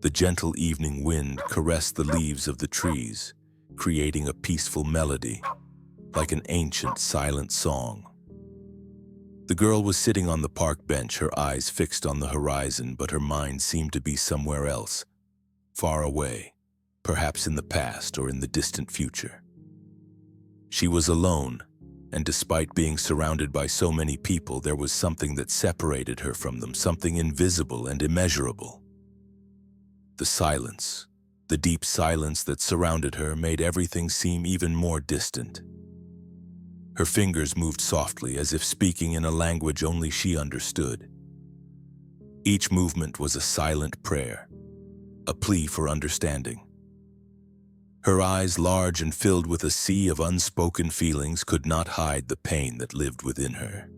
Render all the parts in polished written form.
The gentle evening wind caressed the leaves of the trees, creating a peaceful melody, like an ancient, silent song. The girl was sitting on the park bench, her eyes fixed on the horizon, but her mind seemed to be somewhere else, far away, perhaps in the past or in the distant future. She was alone, and despite being surrounded by so many people, there was something that separated her from them, something invisible and immeasurable. The silence, the deep silence that surrounded her, made everything seem even more distant. Her fingers moved softly, as if speaking in a language only she understood. Each movement was a silent prayer, a plea for understanding. Her eyes, large and filled with a sea of unspoken feelings, could not hide the pain that lived within her.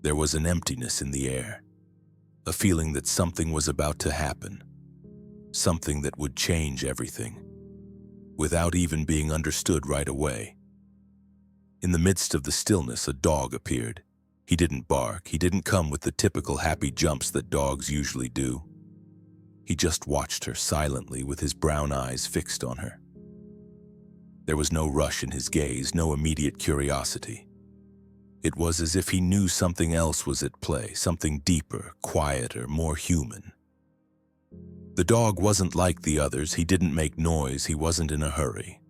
There was an emptiness in the air, a feeling that something was about to happen, something that would change everything, without even being understood right away. In the midst of the stillness, a dog appeared. He didn't bark, he didn't come with the typical happy jumps that dogs usually do. He just watched her silently with his brown eyes fixed on her. There was no rush in his gaze, no immediate curiosity. It was as if he knew something else was at play, something deeper, quieter, more human. The dog wasn't like the others. He didn't make noise, he wasn't in a hurry.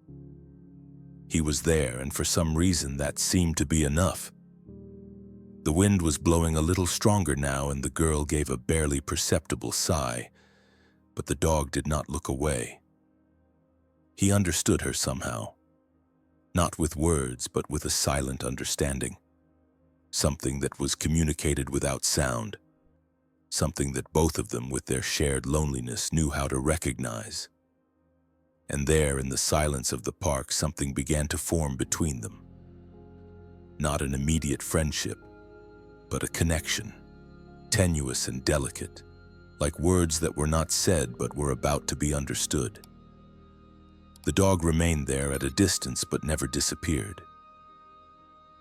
He was there, and for some reason that seemed to be enough. The wind was blowing a little stronger now, and the girl gave a barely perceptible sigh, but the dog did not look away. He understood her somehow, not with words, but with a silent understanding, something that was communicated without sound, something that both of them, with their shared loneliness, knew how to recognize. And there, in the silence of the park, something began to form between them. Not an immediate friendship, but a connection, tenuous and delicate, like words that were not said but were about to be understood. The dog remained there at a distance but never disappeared.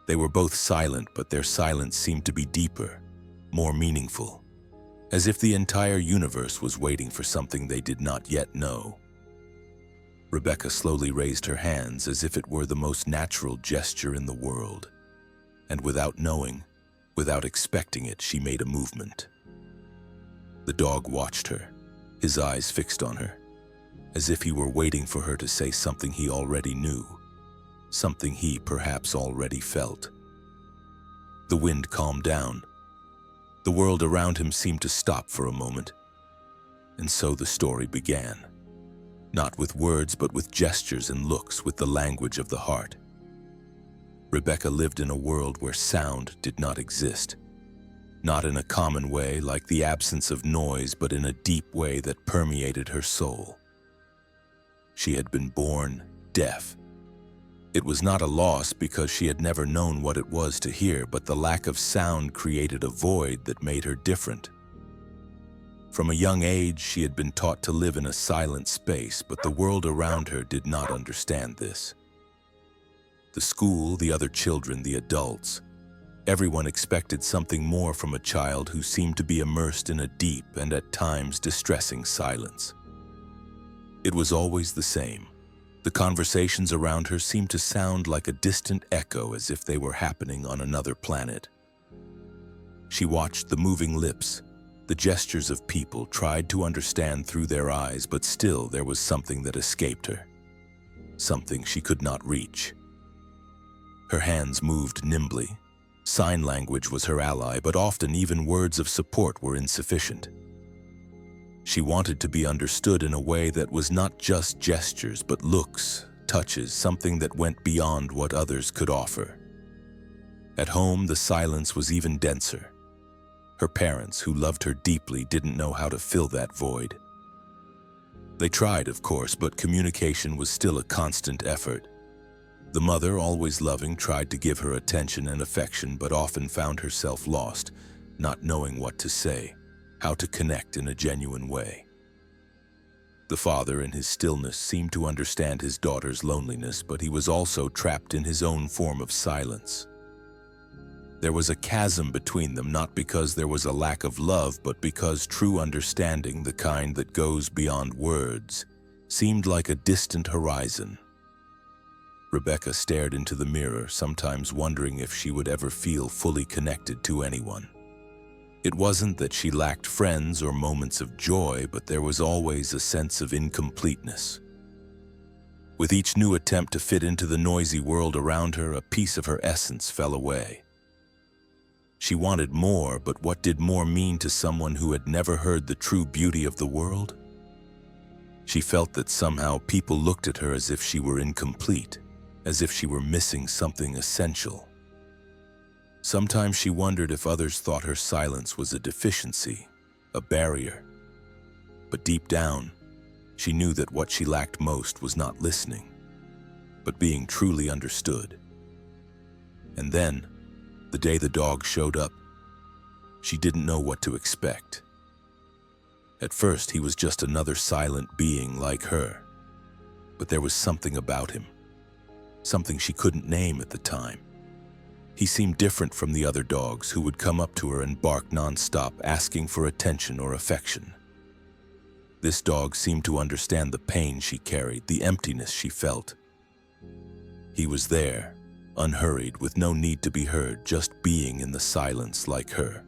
They were both silent, but their silence seemed to be deeper, more meaningful, as if the entire universe was waiting for something they did not yet know. Rebecca slowly raised her hands as if it were the most natural gesture in the world, and without knowing, without expecting it, she made a movement. The dog watched her, his eyes fixed on her, as if he were waiting for her to say something he already knew, something he perhaps already felt. The wind calmed down. The world around him seemed to stop for a moment, and so the story began. Not with words, but with gestures and looks, with the language of the heart. Rebecca lived in a world where sound did not exist. Not in a common way, like the absence of noise, but in a deep way that permeated her soul. She had been born deaf. It was not a loss because she had never known what it was to hear, but the lack of sound created a void that made her different. From a young age, she had been taught to live in a silent space, but the world around her did not understand this. The school, the other children, the adults, everyone expected something more from a child who seemed to be immersed in a deep and at times distressing silence. It was always the same. The conversations around her seemed to sound like a distant echo, as if they were happening on another planet. She watched the moving lips, the gestures of people, tried to understand through their eyes, but still there was something that escaped her, something she could not reach. Her hands moved nimbly. Sign language was her ally, but often even words of support were insufficient. She wanted to be understood in a way that was not just gestures, but looks, touches, something that went beyond what others could offer. At home, the silence was even denser. Her parents, who loved her deeply, didn't know how to fill that void. They tried, of course, but communication was still a constant effort. The mother, always loving, tried to give her attention and affection, but often found herself lost, not knowing what to say, how to connect in a genuine way. The father, in his stillness, seemed to understand his daughter's loneliness, but he was also trapped in his own form of silence. There was a chasm between them, not because there was a lack of love, but because true understanding, the kind that goes beyond words, seemed like a distant horizon. Rebecca stared into the mirror, sometimes wondering if she would ever feel fully connected to anyone. It wasn't that she lacked friends or moments of joy, but there was always a sense of incompleteness. With each new attempt to fit into the noisy world around her, a piece of her essence fell away. She wanted more, but what did more mean to someone who had never heard the true beauty of the world? She felt that somehow people looked at her as if she were incomplete, as if she were missing something essential. Sometimes she wondered if others thought her silence was a deficiency, a barrier. But deep down, she knew that what she lacked most was not listening, but being truly understood. And then, the day the dog showed up, she didn't know what to expect. At first, he was just another silent being like her, but there was something about him, something she couldn't name at the time. He seemed different from the other dogs who would come up to her and bark nonstop, asking for attention or affection. This dog seemed to understand the pain she carried, the emptiness she felt. He was there, unhurried, with no need to be heard, just being in the silence like her.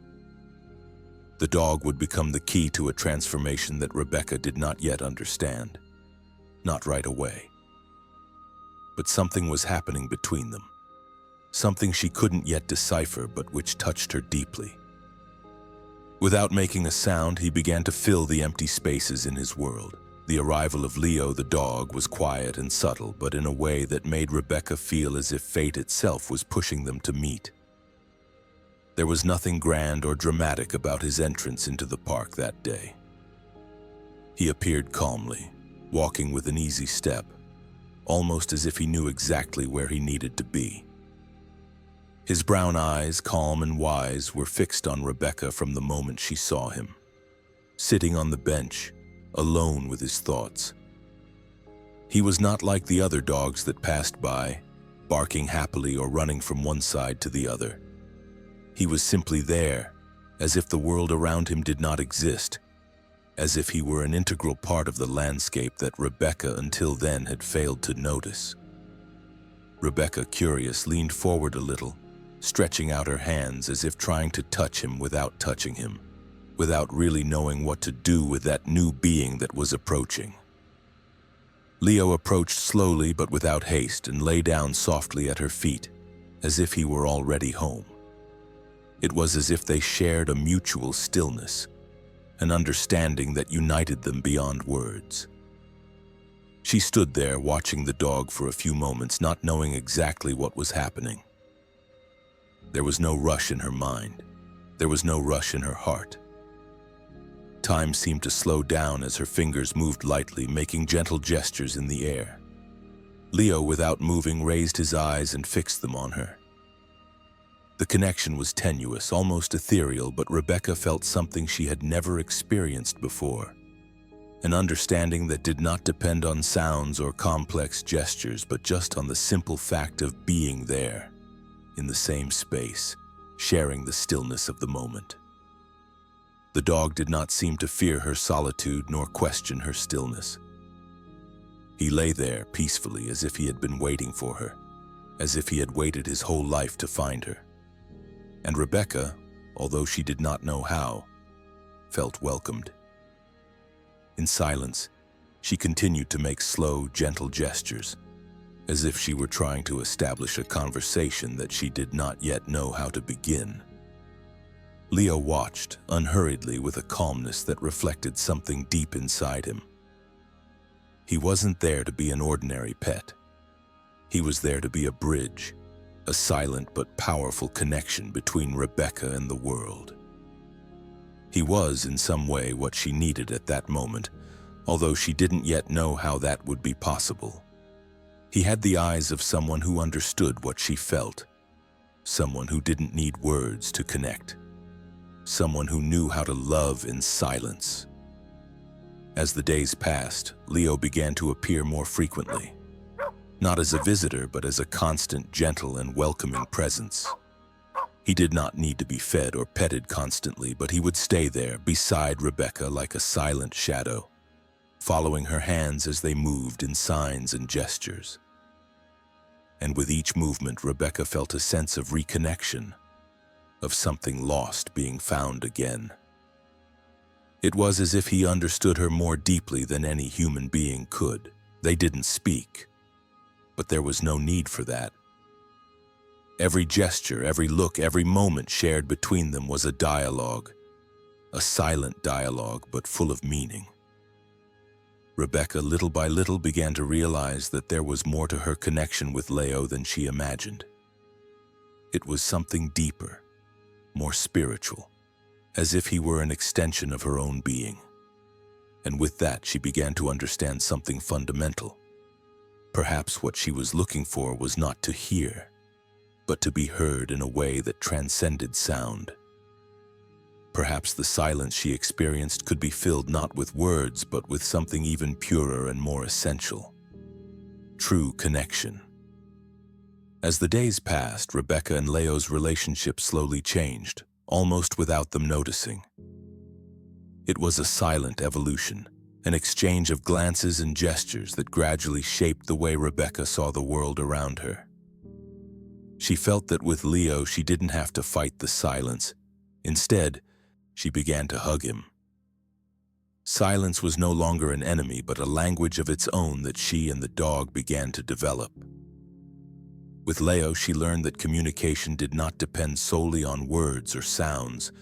The dog would become the key to a transformation that Rebecca did not yet understand. Not right away. But something was happening between them. Something she couldn't yet decipher, but which touched her deeply. Without making a sound, he began to fill the empty spaces in his world. The arrival of Leo the dog was quiet and subtle, but in a way that made Rebecca feel as if fate itself was pushing them to meet. There was nothing grand or dramatic about his entrance into the park that day. He appeared calmly, walking with an easy step, almost as if he knew exactly where he needed to be. His brown eyes, calm and wise, were fixed on Rebecca from the moment she saw him, sitting on the bench, alone with his thoughts. He was not like the other dogs that passed by, barking happily or running from one side to the other. He was simply there, as if the world around him did not exist, as if he were an integral part of the landscape that Rebecca until then had failed to notice. Rebecca, curious, leaned forward a little, stretching out her hands as if trying to touch him without touching him, without really knowing what to do with that new being that was approaching. Leo approached slowly but without haste and lay down softly at her feet, as if he were already home. It was as if they shared a mutual stillness, an understanding that united them beyond words. She stood there watching the dog for a few moments, not knowing exactly what was happening. There was no rush in her mind. There was no rush in her heart. Time seemed to slow down as her fingers moved lightly, making gentle gestures in the air. Leo, without moving, raised his eyes and fixed them on her. The connection was tenuous, almost ethereal, but Rebecca felt something she had never experienced before. An understanding that did not depend on sounds or complex gestures, but just on the simple fact of being there, in the same space, sharing the stillness of the moment. The dog did not seem to fear her solitude nor question her stillness. He lay there peacefully, as if he had been waiting for her, as if he had waited his whole life to find her. And Rebecca, although she did not know how, felt welcomed. In silence, she continued to make slow, gentle gestures, as if she were trying to establish a conversation that she did not yet know how to begin. Leo watched, unhurriedly, with a calmness that reflected something deep inside him. He wasn't there to be an ordinary pet. He was there to be a bridge, a silent but powerful connection between Rebecca and the world. He was, in some way, what she needed at that moment, although she didn't yet know how that would be possible. He had the eyes of someone who understood what she felt, someone who didn't need words to connect, someone who knew how to love in silence. As the days passed, Leo began to appear more frequently, not as a visitor, but as a constant, gentle, and welcoming presence. He did not need to be fed or petted constantly, but he would stay there beside Rebecca like a silent shadow, following her hands as they moved in signs and gestures. And with each movement, Rebecca felt a sense of reconnection, of something lost being found again. It was as if he understood her more deeply than any human being could. They didn't speak, but there was no need for that. Every gesture, every look, every moment shared between them was a dialogue, a silent dialogue, but full of meaning. Rebecca, little by little, began to realize that there was more to her connection with Leo than she imagined. It was something deeper, more spiritual, as if he were an extension of her own being. And with that, she began to understand something fundamental. Perhaps what she was looking for was not to hear, but to be heard in a way that transcended sound. Perhaps the silence she experienced could be filled not with words, but with something even purer and more essential: true connection. As the days passed, Rebecca and Leo's relationship slowly changed, almost without them noticing. It was a silent evolution, an exchange of glances and gestures that gradually shaped the way Rebecca saw the world around her. She felt that with Leo, she didn't have to fight the silence. Instead, she began to hug him. Silence was no longer an enemy, but a language of its own that she and the dog began to develop. With Leo, she learned that communication did not depend solely on words or sounds,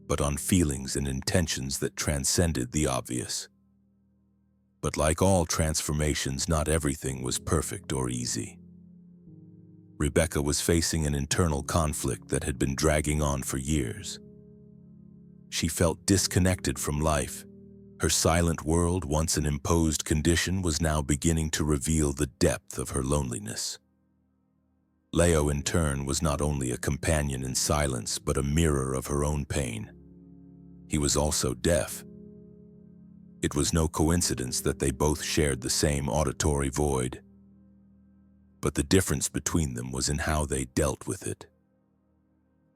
but on feelings and intentions that transcended the obvious. But like all transformations, not everything was perfect or easy. Rebecca was facing an internal conflict that had been dragging on for years. She felt disconnected from life. Her silent world, once an imposed condition, was now beginning to reveal the depth of her loneliness. Leo, in turn, was not only a companion in silence, but a mirror of her own pain. He was also deaf. It was no coincidence that they both shared the same auditory void. But the difference between them was in how they dealt with it.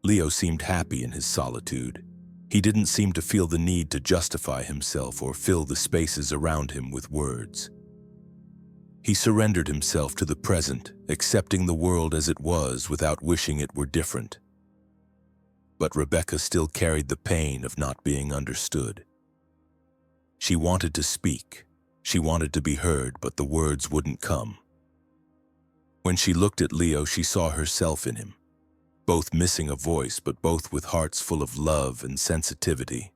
Leo seemed happy in his solitude. He didn't seem to feel the need to justify himself or fill the spaces around him with words. He surrendered himself to the present, accepting the world as it was without wishing it were different. But Rebecca still carried the pain of not being understood. She wanted to speak. She wanted to be heard, but the words wouldn't come. When she looked at Leo, she saw herself in him, both missing a voice, but both with hearts full of love and sensitivity.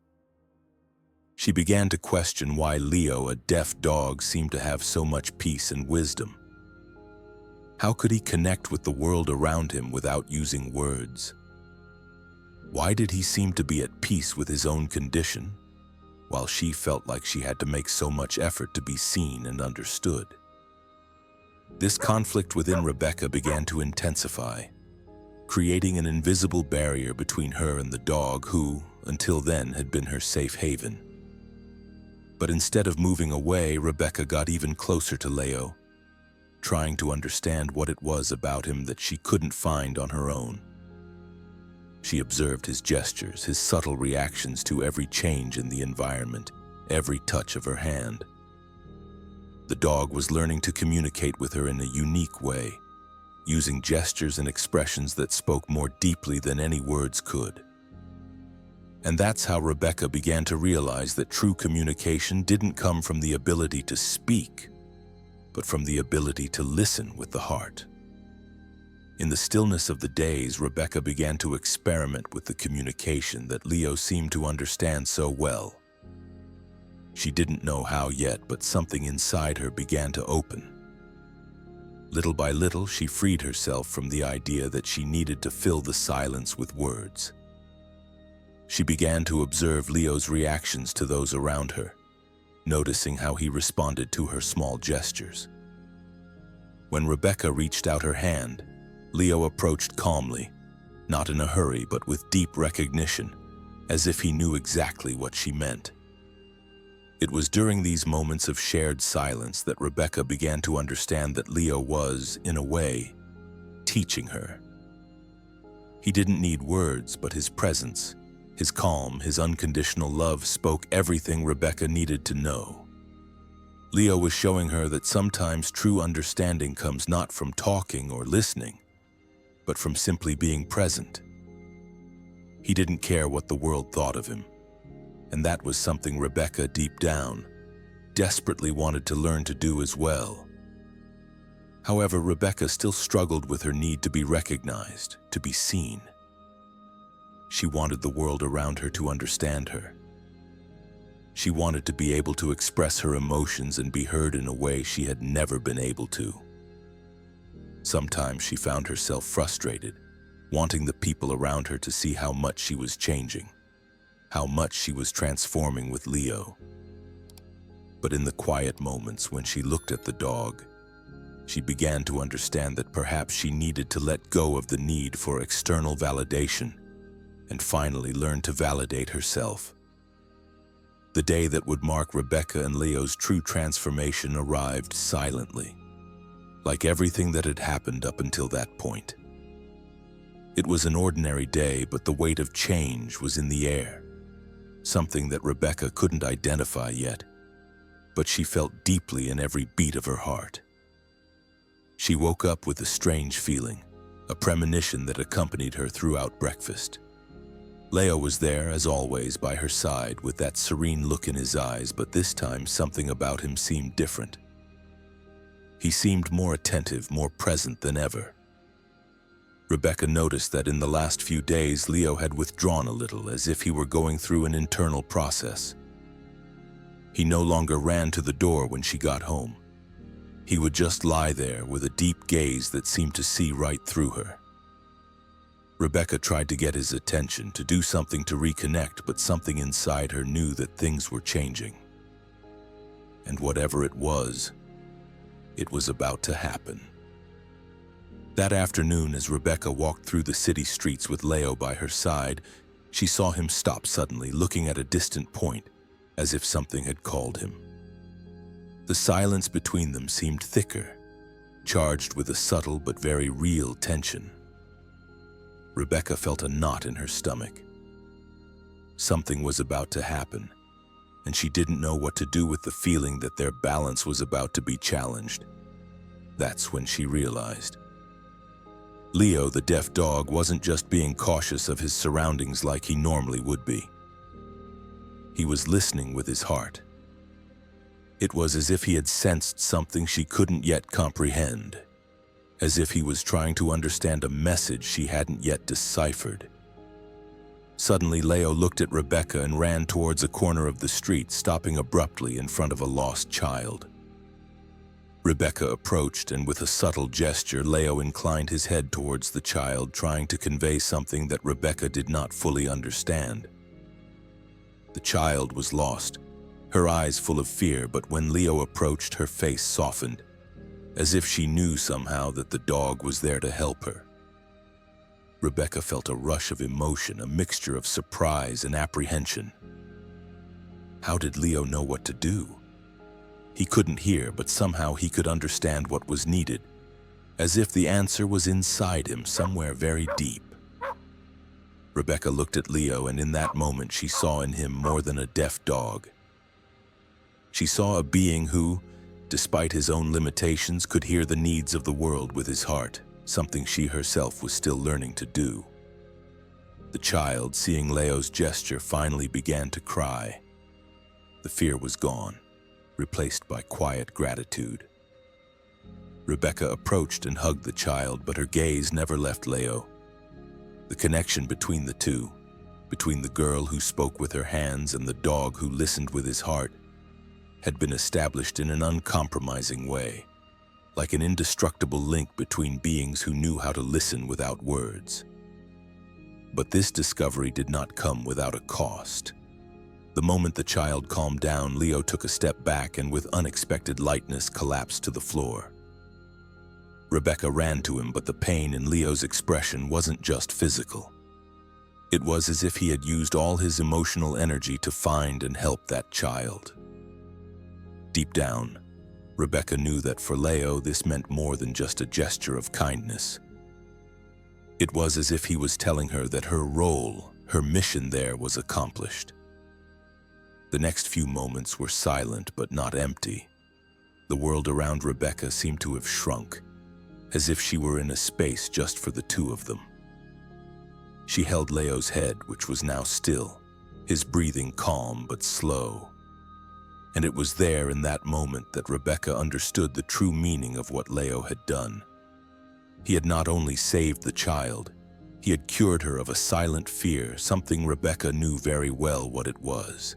She began to question why Leo, a deaf dog, seemed to have so much peace and wisdom. How could he connect with the world around him without using words? Why did he seem to be at peace with his own condition, while she felt like she had to make so much effort to be seen and understood? This conflict within Rebecca began to intensify, creating an invisible barrier between her and the dog who, until then, had been her safe haven. But instead of moving away, Rebecca got even closer to Leo, trying to understand what it was about him that she couldn't find on her own. She observed his gestures, his subtle reactions to every change in the environment, every touch of her hand. The dog was learning to communicate with her in a unique way, using gestures and expressions that spoke more deeply than any words could. And that's how Rebecca began to realize that true communication didn't come from the ability to speak, but from the ability to listen with the heart. In the stillness of the days, Rebecca began to experiment with the communication that Leo seemed to understand so well. She didn't know how yet, but something inside her began to open. Little by little, she freed herself from the idea that she needed to fill the silence with words. She began to observe Leo's reactions to those around her, noticing how he responded to her small gestures. When Rebecca reached out her hand, Leo approached calmly, not in a hurry, but with deep recognition, as if he knew exactly what she meant. It was during these moments of shared silence that Rebecca began to understand that Leo was, in a way, teaching her. He didn't need words, but his presence, his calm, his unconditional love spoke everything Rebecca needed to know. Leo was showing her that sometimes true understanding comes not from talking or listening, but from simply being present. He didn't care what the world thought of him, and that was something Rebecca, deep down, desperately wanted to learn to do as well. However, Rebecca still struggled with her need to be recognized, to be seen. She wanted the world around her to understand her. She wanted to be able to express her emotions and be heard in a way she had never been able to. Sometimes she found herself frustrated, wanting the people around her to see how much she was changing, how much she was transforming with Leo. But in the quiet moments when she looked at the dog, she began to understand that perhaps she needed to let go of the need for external validation and finally learn to validate herself. The day that would mark Rebecca and Leo's true transformation arrived silently, like everything that had happened up until that point. It was an ordinary day, but the weight of change was in the air, something that Rebecca couldn't identify yet, but she felt deeply in every beat of her heart. She woke up with a strange feeling, a premonition that accompanied her throughout breakfast. Leo was there, as always, by her side with that serene look in his eyes, but this time something about him seemed different. He seemed more attentive, more present than ever. Rebecca noticed that in the last few days, Leo had withdrawn a little, as if he were going through an internal process. He no longer ran to the door when she got home. He would just lie there with a deep gaze that seemed to see right through her. Rebecca tried to get his attention, to do something to reconnect, but something inside her knew that things were changing. And whatever it was about to happen. That afternoon, as Rebecca walked through the city streets with Leo by her side, she saw him stop suddenly, looking at a distant point, as if something had called him. The silence between them seemed thicker, charged with a subtle but very real tension. Rebecca felt a knot in her stomach. Something was about to happen, and she didn't know what to do with the feeling that their balance was about to be challenged. That's when she realized. Leo, the deaf dog, wasn't just being cautious of his surroundings like he normally would be. He was listening with his heart. It was as if he had sensed something she couldn't yet comprehend, as if he was trying to understand a message she hadn't yet deciphered. Suddenly, Leo looked at Rebecca and ran towards a corner of the street, stopping abruptly in front of a lost child. Rebecca approached, and with a subtle gesture, Leo inclined his head towards the child, trying to convey something that Rebecca did not fully understand. The child was lost, her eyes full of fear, but when Leo approached, her face softened, as if she knew somehow that the dog was there to help her. Rebecca felt a rush of emotion, a mixture of surprise and apprehension. How did Leo know what to do? He couldn't hear, but somehow he could understand what was needed, as if the answer was inside him, somewhere very deep. Rebecca looked at Leo, and in that moment she saw in him more than a deaf dog. She saw a being who, despite his own limitations, could hear the needs of the world with his heart, something she herself was still learning to do. The child, seeing Leo's gesture, finally began to cry. The fear was gone, replaced by quiet gratitude. Rebecca approached and hugged the child, but her gaze never left Leo. The connection between the two, between the girl who spoke with her hands and the dog who listened with his heart, had been established in an uncompromising way, like an indestructible link between beings who knew how to listen without words. But this discovery did not come without a cost. The moment the child calmed down, Leo took a step back and with unexpected lightness collapsed to the floor. Rebecca ran to him, but the pain in Leo's expression wasn't just physical. It was as if he had used all his emotional energy to find and help that child. Deep down, Rebecca knew that for Leo this meant more than just a gesture of kindness. It was as if he was telling her that her role, her mission there was accomplished. The next few moments were silent but not empty. The world around Rebecca seemed to have shrunk, as if she were in a space just for the two of them. She held Leo's head, which was now still, his breathing calm but slow. And it was there in that moment that Rebecca understood the true meaning of what Leo had done. He had not only saved the child, he had cured her of a silent fear, something Rebecca knew very well what it was.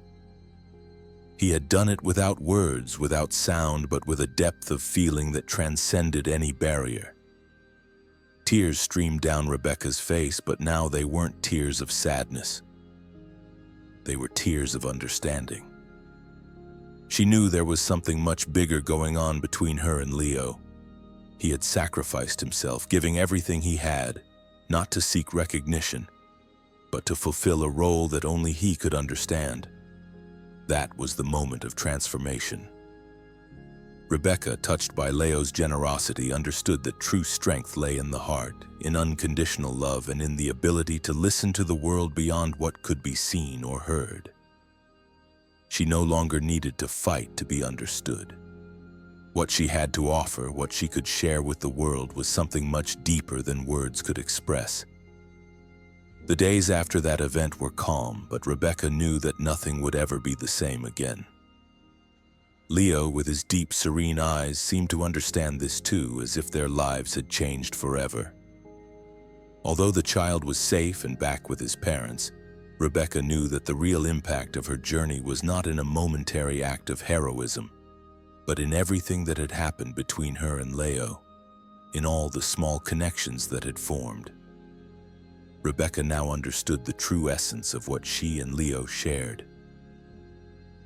He had done it without words, without sound, but with a depth of feeling that transcended any barrier. Tears streamed down Rebecca's face, but now they weren't tears of sadness. They were tears of understanding. She knew there was something much bigger going on between her and Leo. He had sacrificed himself, giving everything he had, not to seek recognition, but to fulfill a role that only he could understand. That was the moment of transformation. Rebecca, touched by Leo's generosity, understood that true strength lay in the heart, in unconditional love, and in the ability to listen to the world beyond what could be seen or heard. She no longer needed to fight to be understood. What she had to offer, what she could share with the world, was something much deeper than words could express. The days after that event were calm, but Rebecca knew that nothing would ever be the same again. Leo, with his deep, serene eyes, seemed to understand this too, as if their lives had changed forever. Although the child was safe and back with his parents, Rebecca knew that the real impact of her journey was not in a momentary act of heroism, but in everything that had happened between her and Leo, in all the small connections that had formed. Rebecca now understood the true essence of what she and Leo shared.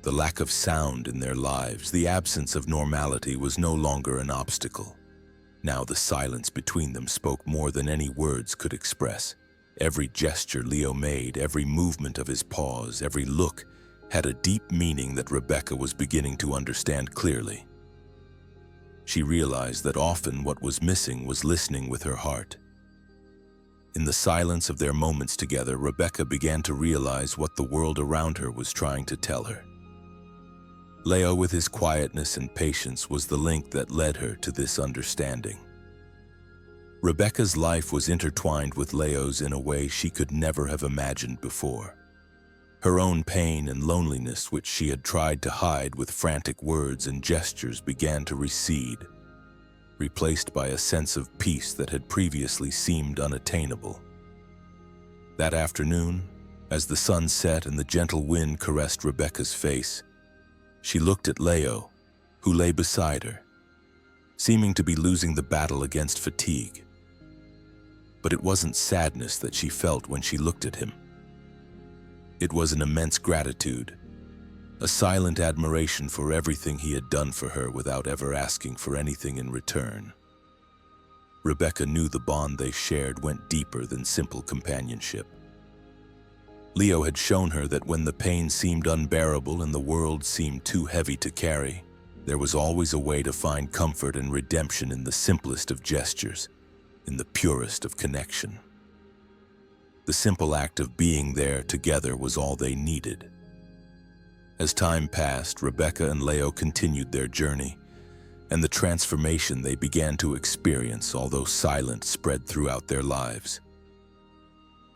The lack of sound in their lives, the absence of normality, was no longer an obstacle. Now the silence between them spoke more than any words could express. Every gesture Leo made, every movement of his paws, every look had a deep meaning that Rebecca was beginning to understand clearly. She realized that often what was missing was listening with her heart. In the silence of their moments together, Rebecca began to realize what the world around her was trying to tell her. Leo, with his quietness and patience, was the link that led her to this understanding. Rebecca's life was intertwined with Leo's in a way she could never have imagined before. Her own pain and loneliness, which she had tried to hide with frantic words and gestures, began to recede, replaced by a sense of peace that had previously seemed unattainable. That afternoon, as the sun set and the gentle wind caressed Rebecca's face, she looked at Leo, who lay beside her, seeming to be losing the battle against fatigue. But it wasn't sadness that she felt when she looked at him. It was an immense gratitude, a silent admiration for everything he had done for her without ever asking for anything in return. Rebecca knew the bond they shared went deeper than simple companionship. Leo had shown her that when the pain seemed unbearable and the world seemed too heavy to carry, there was always a way to find comfort and redemption in the simplest of gestures, in the purest of connection. The simple act of being there together was all they needed. As time passed, Rebecca and Leo continued their journey, and the transformation they began to experience, although silent, spread throughout their lives.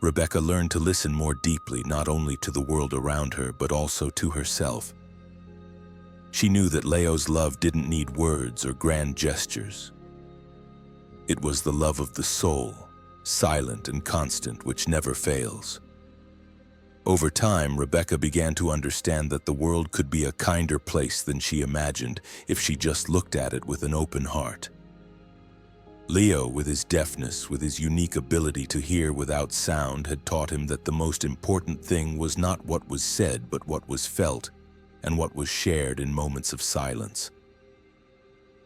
Rebecca learned to listen more deeply, not only to the world around her, but also to herself. She knew that Leo's love didn't need words or grand gestures. It was the love of the soul, silent and constant, which never fails. Over time, Rebecca began to understand that the world could be a kinder place than she imagined if she just looked at it with an open heart. Leo, with his deafness, with his unique ability to hear without sound, had taught him that the most important thing was not what was said, but what was felt and what was shared in moments of silence.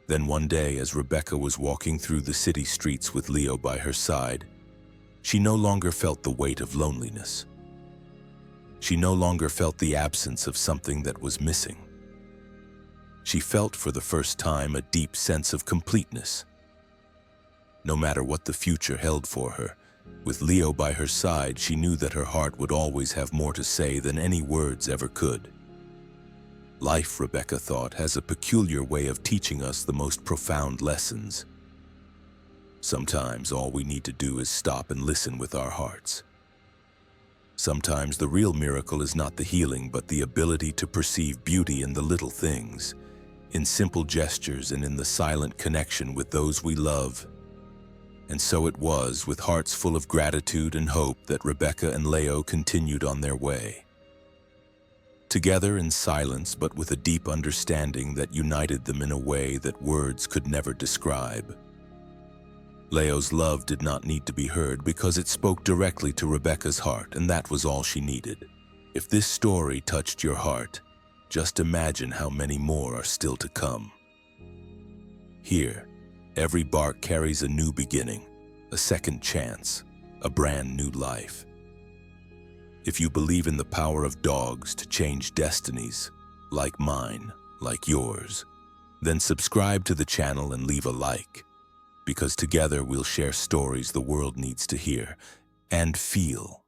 Then one day, as Rebecca was walking through the city streets with Leo by her side, she no longer felt the weight of loneliness. She no longer felt the absence of something that was missing. She felt for the first time a deep sense of completeness. No matter what the future held for her, With Leo by her side, she knew that her heart would always have more to say than any words ever could. Life, Rebecca thought, has a peculiar way of teaching us the most profound lessons. Sometimes all we need to do is stop and listen with our hearts. Sometimes the real miracle is not the healing, but the ability to perceive beauty in the little things, in simple gestures and in the silent connection with those we love. And so it was, with hearts full of gratitude and hope, that Rebecca and Leo continued on their way. Together in silence, but with a deep understanding that united them in a way that words could never describe. Leo's love did not need to be heard because it spoke directly to Rebecca's heart, and that was all she needed. If this story touched your heart, just imagine how many more are still to come. Here, every bark carries a new beginning, a second chance, a brand new life. If you believe in the power of dogs to change destinies, like mine, like yours, then subscribe to the channel and leave a like, because together we'll share stories the world needs to hear and feel.